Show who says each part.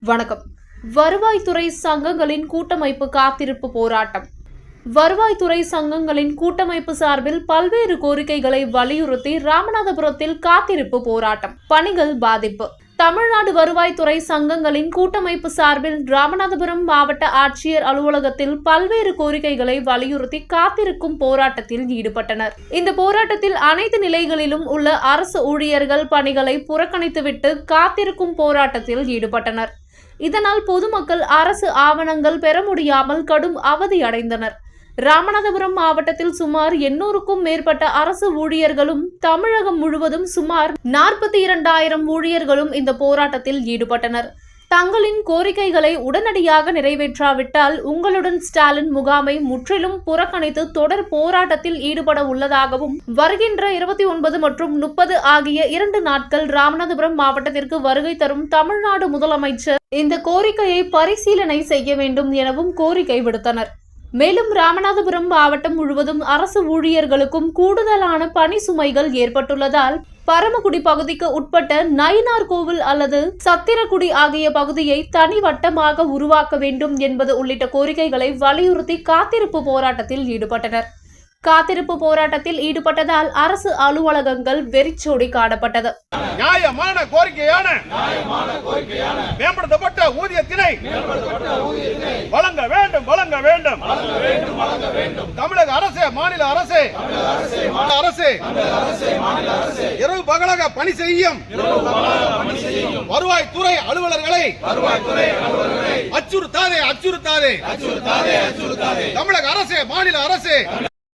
Speaker 1: வணக்கம். வருவாய்த்துறை சங்கங்களின் கூட்டமைப்பு காத்திருப்பு போராட்டம். வருவாய்த்துறை சங்கங்களின் கூட்டமைப்பு சார்பில் பல்வேறு கோரிக்கைகளை வலியுறுத்தி ராமநாதபுரத்தில் காத்திருப்பு போராட்டம். பணிகள் பாதிப்பு. தமிழ்நாடு வருவாய்த்துறை சங்கங்களின் கூட்டமைப்பு சார்பில் ராமநாதபுரம் மாவட்ட ஆட்சியர் அலுவலகத்தில் பல்வேறு கோரிக்கைகளை வலியுறுத்தி காத்திருக்கும் போராட்டத்தில் ஈடுபட்டனர். இந்த போராட்டத்தில் அனைத்து நிலைகளிலும் உள்ள அரசு ஊழியர்கள் பணிகளை புறக்கணித்துவிட்டு காத்திருக்கும் போராட்டத்தில் ஈடுபட்டனர். இதனால் பொதுமக்கள் அரசு ஆவணங்கள் பெற முடியாமல் கடும் அவதி அடைந்தனர். ராமநாதபுரம் மாவட்டத்தில் சுமார் 800க்கும் மேற்பட்ட அரசு ஊழியர்களும் தமிழகம் முழுவதும் சுமார் 42,000 ஊழியர்களும் இந்த போராட்டத்தில் ஈடுபட்டனர். தங்களின் கோரிக்கைகளை உடனடியாக நிறைவேற்றாவிட்டால் உங்களுடன் ஸ்டாலின் முகாமை முற்றிலும் புறக்கணித்து தொடர் போராட்டத்தில் ஈடுபட உள்ளதாகவும், வருகின்ற 29 மற்றும் 30 ஆகிய 2 நாட்கள் ராமநாதபுரம் மாவட்டத்திற்கு வருகை தரும் தமிழ்நாடு முதலமைச்சர் இந்த கோரிக்கையை பரிசீலனை செய்ய வேண்டும் எனவும் கோரிக்கை விடுத்தனர். மேலும் ராமநாதபுரம் மாவட்டம் முழுவதும் அரசு ஊழியர்களுக்கும் கூடுதலான பணி சுமைகள் ஏற்பட்டுள்ளதால் பரமக்குடி பகுதிக்கு உட்பட்ட நயினார்கோவில் அல்லது சத்திரக்குடி ஆகிய பகுதியை தனி வட்டமாக உருவாக்க வேண்டும் என்பது உள்ளிட்ட கோரிக்கைகளை வலியுறுத்தி காத்திருப்பு போராட்டத்தில் ஈடுபட்டனர். காத்திருப்பு போராட்டத்தில் ஈடுபட்டதால் அரசு அலுவலகங்கள் வெறிச்சோடி காணப்பட்டது.
Speaker 2: நியாயமான கோரிக்கையான மேம்படுத்தப்பட்ட ஊதியத்தினை வழங்க வேண்டும் வழங்க வேண்டும். தமிழக அரசு, மாநில அரசு இரவு பகலாக பணி செய்யும் வருவாய்த்துறை அலுவலர்களை அச்சுறுத்தாதே. தமிழக அரசு, மாநில அரசு